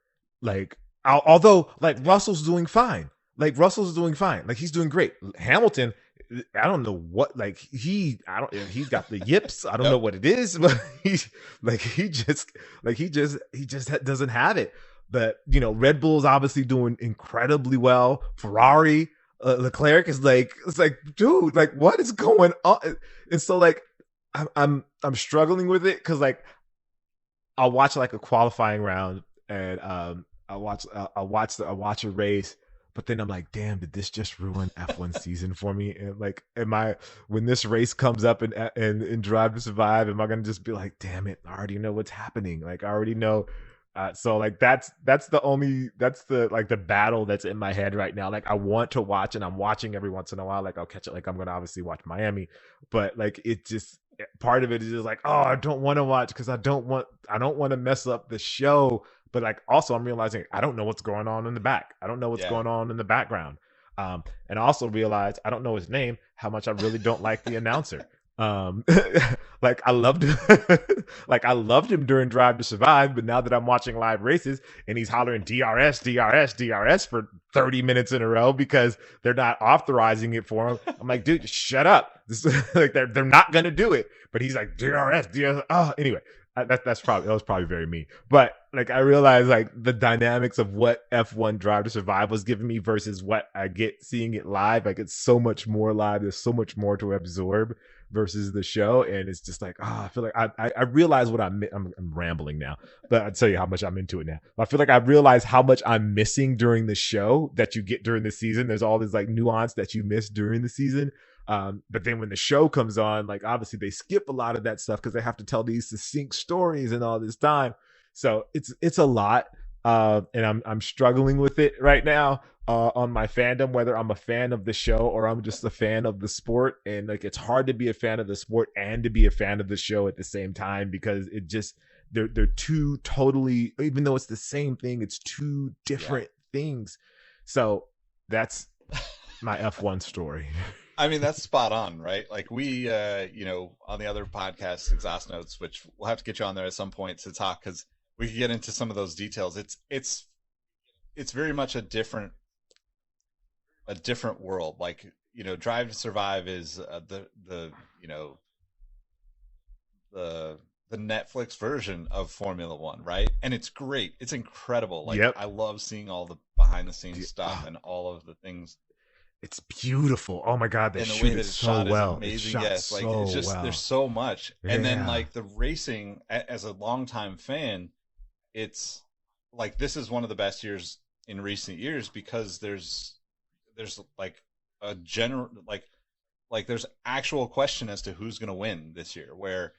Like although like Russell's doing fine. Like he's doing great. Hamilton, I don't know what he's got the yips. I don't know what it is, but he just doesn't have it. But you know, Red Bull's obviously doing incredibly well. Ferrari, Leclerc is it's like, dude, like what is going on? And so like I'm struggling with it because like I'll watch like a qualifying round and I'll watch a race, but then I'm like, damn, did this just ruin F1 season for me? And like, when this race comes up and Drive to Survive, am I gonna just be like, damn it, I already know what's happening. Like I already know. So like that's the battle that's in my head right now. Like I want to watch and I'm watching every once in a while. Like I'll catch it. Like I'm gonna obviously watch Miami, but like it just part of it is just like, oh, I don't want to watch because I don't want to mess up the show. But like also I'm realizing I don't know what's going on in the back. I don't know what's going on in the background. And I also realized I don't know his name, how much I really don't like the announcer. Like I loved him during Drive to Survive, but now that I'm watching live races and he's hollering DRS, DRS, DRS for 30 minutes in a row because they're not authorizing it for him, I'm like, dude, shut up. This like they're not gonna do it, but he's like DRS, DRS. Oh, anyway. That was probably very mean, but like I realized like the dynamics of what F1 Drive to Survive was giving me versus what I get seeing it live. Like it's so much more live. There's so much more to absorb versus the show, and it's just like I feel like I realize what I'm rambling now, but I'll tell you how much I'm into it now. I feel like I realize how much I'm missing during the show that you get during the season. There's all this like nuance that you miss during the season. But then when the show comes on, like obviously they skip a lot of that stuff because they have to tell these succinct stories and all this time. So it's a lot. And I'm struggling with it right now on my fandom, whether I'm a fan of the show or I'm just a fan of the sport. And like it's hard to be a fan of the sport and to be a fan of the show at the same time because it just they're two totally, even though it's the same thing, it's two different things. So that's my F1 story. I mean, that's spot on, right? Like we, on the other podcast, Exhaust Notes, which we'll have to get you on there at some point to talk because we can get into some of those details. It's very much a different world. Like, you know, Drive to Survive is the Netflix version of Formula One, right? And it's great. It's incredible. Like I love seeing all the behind the scenes stuff and all of the things. It's beautiful. Oh my god, they and the shoot way it that it's so shot well. is amazing. It's shot Yes, like so it's just well. there's so much, and then Yeah. like the racing as a longtime fan, it's like this is one of the best years in recent years because there's like a general like there's actual question as to who's going to win this year. Where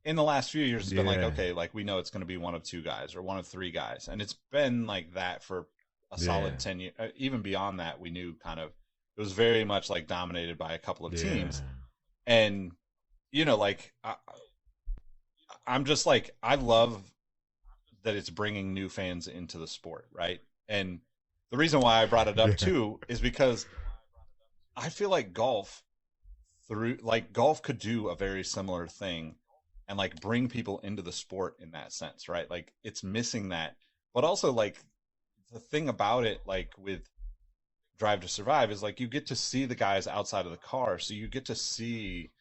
in the last few years it's been like, Yeah. okay, like we know it's going to be one of two guys or one of three guys, and it's been like that for a Yeah. solid 10 years. Even beyond that, we knew kind of it was very much like dominated by a couple of Yeah. teams, and like I'm just like I love that it's bringing new fans into the sport, right? And the reason why I brought it up Yeah. too is because I feel like golf could do a very similar thing and like bring people into the sport in that sense, right? Like it's missing that. But also like the thing about it, like with Drive to Survive, is like you get to see the guys outside of the car, so you get to see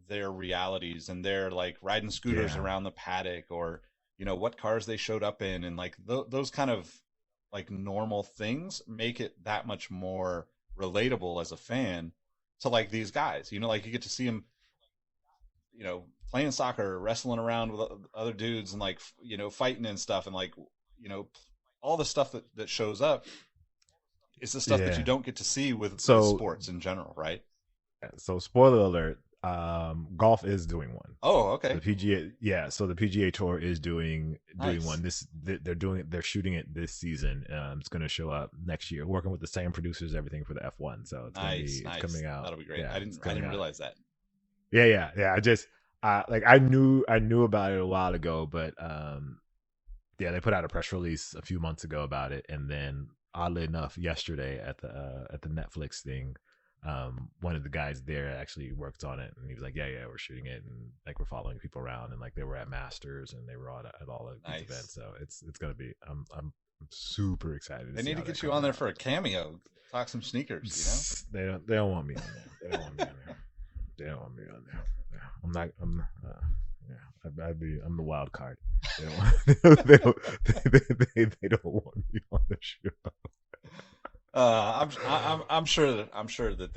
their realities, and they're like riding scooters Yeah. around the paddock, or what cars they showed up in, and like those kind of like normal things make it that much more relatable as a fan to like these guys. Like you get to see them playing soccer, wrestling around with other dudes, and like fighting and stuff, and like all the stuff that shows up is the stuff that Yeah. you don't get to see with So- sports in general, right? So spoiler alert, golf is doing one. Oh, okay. The PGA, yeah. So the PGA Tour is doing Nice. one. They're shooting it this season. It's going to show up next year. Working with the same producers, everything for the F1. So it's Nice. it's coming out. That'll be great. Yeah, I it's didn't coming out. realize that. Yeah. I just I knew about it a while ago, but yeah, they put out a press release a few months ago about it, and then oddly enough, yesterday at the Netflix thing, one of the guys there actually worked on it, and he was like, yeah, we're shooting it, and like we're following people around, and like they were at Masters, and they were at all of these events, so it's gonna be. I'm super excited. They need to get you on there for a cameo. Talk some sneakers, They don't want me on there. They don't want me on there. They don't want me on there. Yeah, I'm not. I'm the wild card. They don't want me on the show. I'm sure that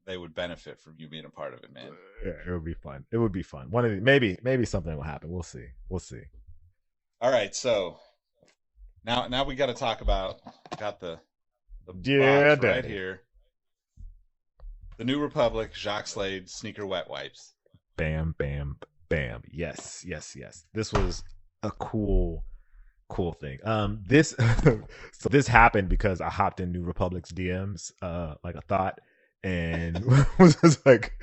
they would benefit from you being a part of it, man. Yeah, it would be fun. It would be fun. One of the, maybe something will happen. We'll see. All right, so now we got to talk about got the Yeah, box right Daddy. here. The New Republic Jacques Slade sneaker wet wipes. Bam, bam, bam. Yes. This was a cool thing. This so this happened because I hopped in New Republic's DMs, like a thought, and was just like,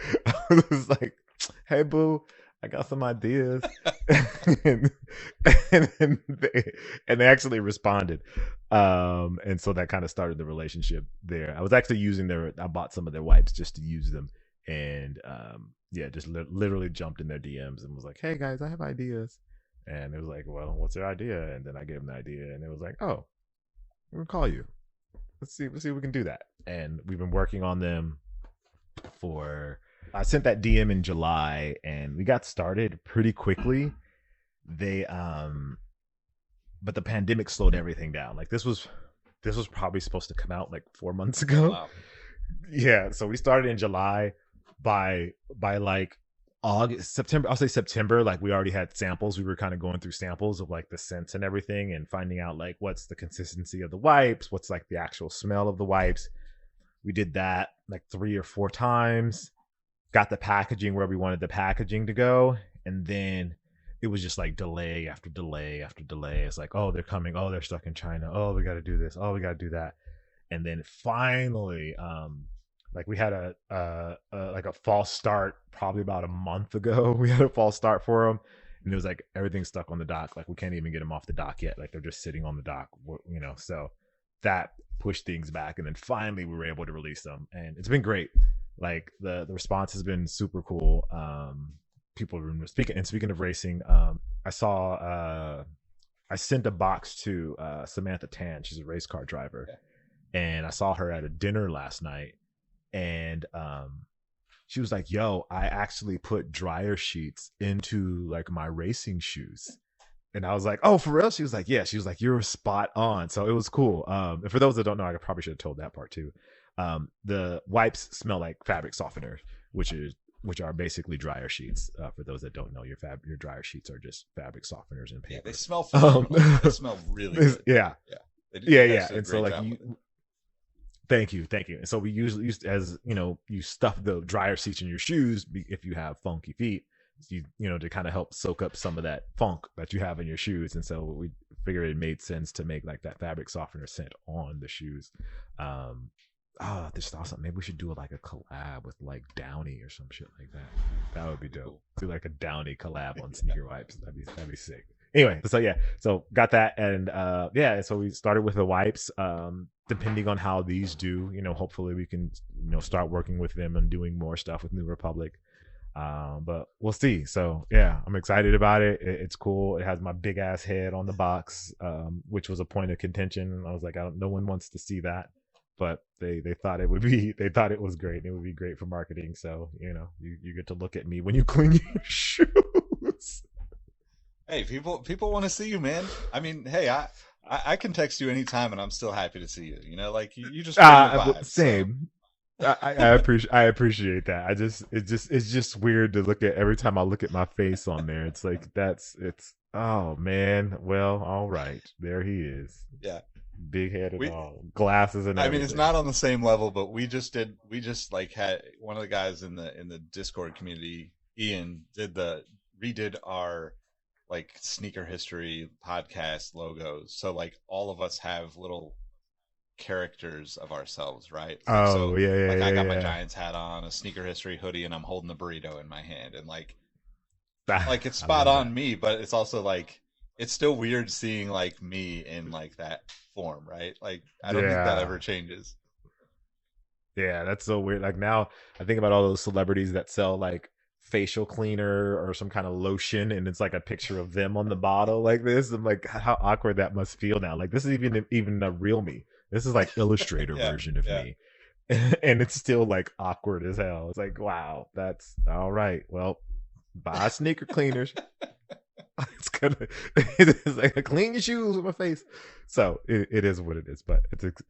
hey boo, I got some ideas, and they actually responded, and so that kind of started the relationship there. I was actually I bought some of their wipes just to use them, and just literally jumped in their DMs and was like, hey guys, I have ideas. And it was like, well, what's your idea? And then I gave them the idea, and it was like, oh, we're gonna call you. Let's see if we can do that. And we've been working on them I sent that DM in July, and we got started pretty quickly. But the pandemic slowed everything down. Like this was probably supposed to come out like 4 months ago. Wow. Yeah, so we started in July. By like August, September, I'll say September, like we already had samples. We were kind of going through samples of like the scents and everything, and finding out like what's the consistency of the wipes, what's like the actual smell of the wipes. We did that like 3 or 4 times, got the packaging where we wanted the packaging to go, and then it was just like delay after delay after delay. It's like, oh, they're coming, oh, they're stuck in China, oh, we got to do this, oh, we got to do that. And then finally, like we had a false start probably about a month ago. We had a false start for them, and it was like everything's stuck on the dock. Like we can't even get them off the dock yet. Like they're just sitting on the dock, So that pushed things back, and then finally we were able to release them, and it's been great. Like the response has been super cool. People have been speaking of racing, I sent a box to Samantha Tan. She's a race car driver, and I saw her at a dinner last night. And she was like, yo, I actually put dryer sheets into like my racing shoes. And I was like, oh, for real? She was like, yeah. She was like, you're spot on. So it was cool. And for those that don't know, I probably should have told that part too. The wipes smell like fabric softeners, which are basically dryer sheets. For those that don't know, your dryer sheets are just fabric softeners and paper. Yeah, they smell phenomenal. They smell really good. Yeah. Yeah. And so like thank you. And so we usually used, as you know, you stuff the dryer sheets in your shoes if you have funky feet, to kind of help soak up some of that funk that you have in your shoes. And so we figured it made sense to make like that fabric softener scent on the shoes. This awesome. Maybe we should do like a collab with like Downy or some shit like that. That would be dope. Do like a Downy collab on sneaker wipes. That'd be sick. Anyway, so got that, and so we started with the wipes. Depending on how these do, hopefully we can start working with them and doing more stuff with New Republic. But we'll see. So yeah, I'm excited about it. It's cool. It has my big ass head on the box, which was a point of contention. I was like, no one wants to see that. But they thought it was great. It would be great for marketing. So, you get to look at me when you clean your shoes. Hey, people want to see you, man. I mean, hey, I can text you anytime and I'm still happy to see you. You just bring the vibes, same. So. I appreciate that. It's just weird to look at every time I look at my face on there. It's like oh man. Well, all right. There he is. Yeah. Big head and all, glasses and everything. I mean, it's not on the same level, but we just had one of the guys in the Discord community, Ian, redid our like sneaker history podcast logos. So like all of us have little characters of ourselves, right? I got my Giants hat on, a sneaker history hoodie, and I'm holding the burrito in my hand, and like it's spot on me, but it's also like it's still weird seeing like me in like that form, right? Like I don't think that ever changes. Yeah, that's so weird. Like now I think about all those celebrities that sell like facial cleaner or some kind of lotion and it's like a picture of them on the bottle like this. I'm like, how awkward that must feel now. Like this is even a real me. This is like Illustrator version of me. And it's still like awkward as hell. It's like, wow, that's all right. Well, buy sneaker cleaners. It's like clean your shoes with my face. So it is what it is, but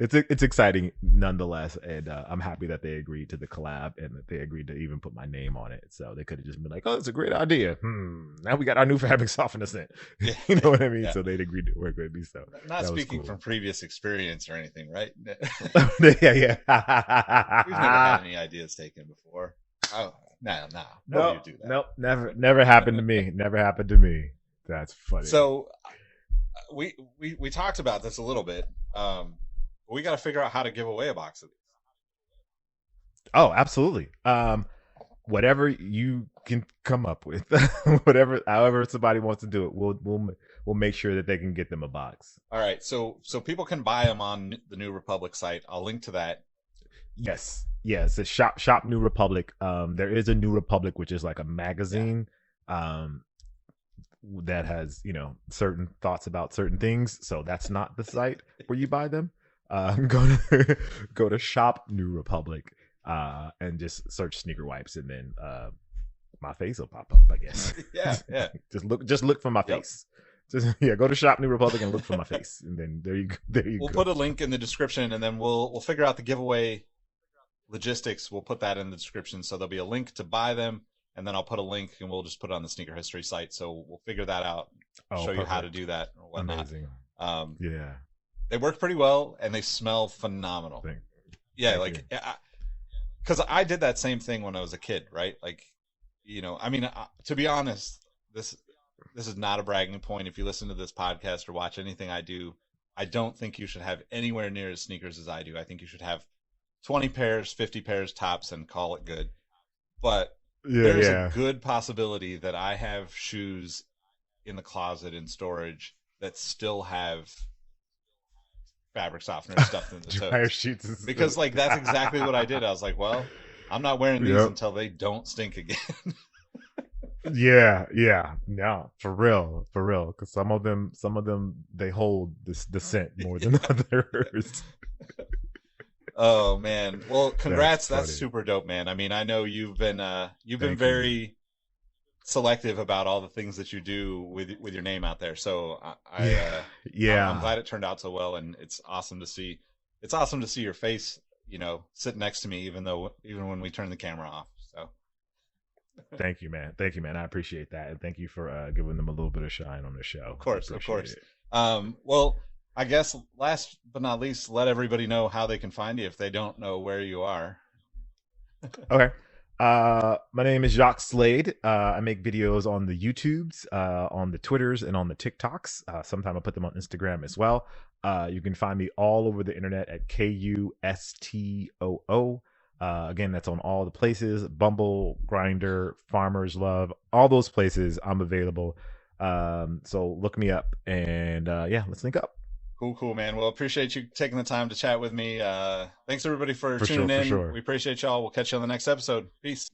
it's exciting nonetheless, and I'm happy that they agreed to the collab and that they agreed to even put my name on it. So they could have just been like, "Oh, it's a great idea. Now we got our new fabric softener scent." Yeah. You know what I mean? Yeah. So they'd agreed to work with me. So not speaking from previous experience or anything, right? Yeah. We've never had any ideas taken before. Oh, no. Nope, you do that. Nope, never happened to me. Never happened to me. That's funny. So we talked about this a little bit. We got to figure out how to give away a box of these. Oh, absolutely. Whatever you can come up with, however somebody wants to do it, we'll make sure that they can get them a box. All right. So people can buy them on the New Republic site. I'll link to that. Yes. It's shop New Republic. There is a New Republic, which is like a magazine. Yeah. That has certain thoughts about certain things, so that's not the site where you buy them. Go to shop New Republic and just search sneaker wipes, and then my face will pop up, I guess. Yeah. just look for my face. Go to shop New Republic and look for my face, and then there you go. We'll put a link in the description, and then we'll figure out the giveaway logistics. We'll put that in the description, so there'll be a link to buy them. And then I'll put a link, and we'll just put it on the sneaker history site. So we'll figure that out, show you how to do that or whatnot. Amazing. They work pretty well, and they smell phenomenal. Because I did that same thing when I was a kid, right? Like, to be honest, this is not a bragging point. If you listen to this podcast or watch anything I do, I don't think you should have anywhere near as sneakers as I do. I think you should have 20 pairs, 50 pairs tops, and call it good. But there's a good possibility that I have shoes in the closet in storage that still have fabric softener stuffed in the toes. Because like that's exactly what I did. I was like, well, I'm not wearing these until they don't stink again. No, for real. Because some of them they hold the scent more than others. Oh man! Well, congrats. That's super dope, man. I mean, I know you've been very selective about all the things that you do with your name out there. So I'm glad it turned out so well, and it's awesome to see. It's awesome to see your face, sit next to me, even when we turn the camera off. So thank you, man. I appreciate that, and thank you for giving them a little bit of shine on the show. Of course. Well, I guess last but not least, let everybody know how they can find you if they don't know where you are. Okay. My name is Jacques Slade. I make videos on the YouTubes, on the Twitters, and on the TikToks. Sometimes I put them on Instagram as well. You can find me all over the internet at KUSTOO. Again, that's on all the places: Bumble, Grindr, Farmers Love, all those places. I'm available. So look me up, and let's link up. Cool, man. Well, appreciate you taking the time to chat with me. Thanks everybody for tuning in. Sure. We appreciate y'all. We'll catch you on the next episode. Peace.